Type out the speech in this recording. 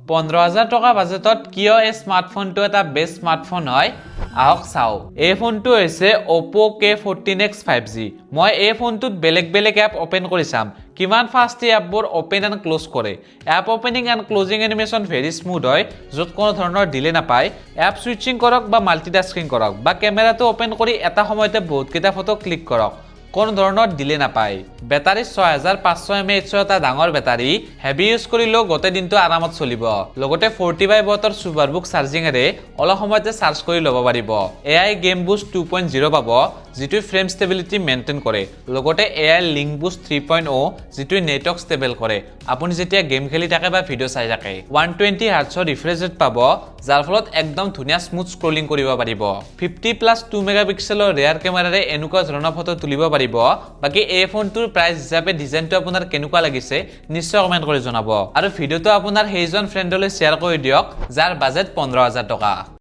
15,000 টকা বাজেটত কিয় এই স্মাৰ্টফোনটো এটা বেষ্ট স্মাৰ্টফোন হয় আহক চাও এই ফোনটো হৈছে Oppo K14X 5G মই এই ফোনটোত বেলেগ এপ ওপেন কৰি চাম কিমান ফাষ্ট এই এপবোৰ ওপেন এণ্ড ক্লোজ কৰে app opening and closing animation very smooth হয় য'ত কোনো ধৰণৰ ডিলে নাপায় এপ সুইচিং কৰক বা মাল্টিটাস্কিং কৰক বা কেমেৰাটো ওপেন কৰি এটা সময়তে বহুত কেইটা ফটো ক্লিক কৰক কোন ধৰণৰ ডিলে নাপায় বেটাৰী 6500 mAh এটা ডাঙৰ বেটাৰী হেভি ইউজ কৰিলেও গোটে দিনটো আৰামত চলিব লগতে 45 ওয়াটৰ সুপাৰবুক চাৰ্জিংৰে অলপ সময়তে চাৰ্জ কৰি ল'ব পাৰিব AI গেম বুষ্ট 2.0 পাব যেটো ফ্ৰেম ষ্টেবিলিটি মেইনটেইন কৰে লগতে AI লিংক বুষ্ট 3.0 যেটো নেটৱৰ্ক ষ্টেবল কৰে আপুনি যেতিয়া গেম খেলি থাকে বা ভিডিও চাই থাকে 120 হাৰ্টছৰ ৰিফ্ৰেছ ৰেট পাব যাৰ ফলত একদম ধুনীয়া স্মুথ স্ক্ৰলিং কৰিব পাৰিব 50+2 মেগাপিক্সেলৰ ৰেয়াৰ কেমেৰাৰে এনেকুৱা ধৰণৰ ফটো তুলিব পাৰিব বাকি এই ফোনটোৰ প্ৰাইস হিচাপে ডিজাইনটো আপোনাৰ কেনেকুৱা লাগিছে নিশ্চয় কমেন্ট কৰি জনাব আৰু ভিডিওটো আপোনাৰ সেইজন ফ্ৰেণ্ডলৈ শেয়াৰ কৰি দিয়ক যাৰ বাজেট 15,000 টকা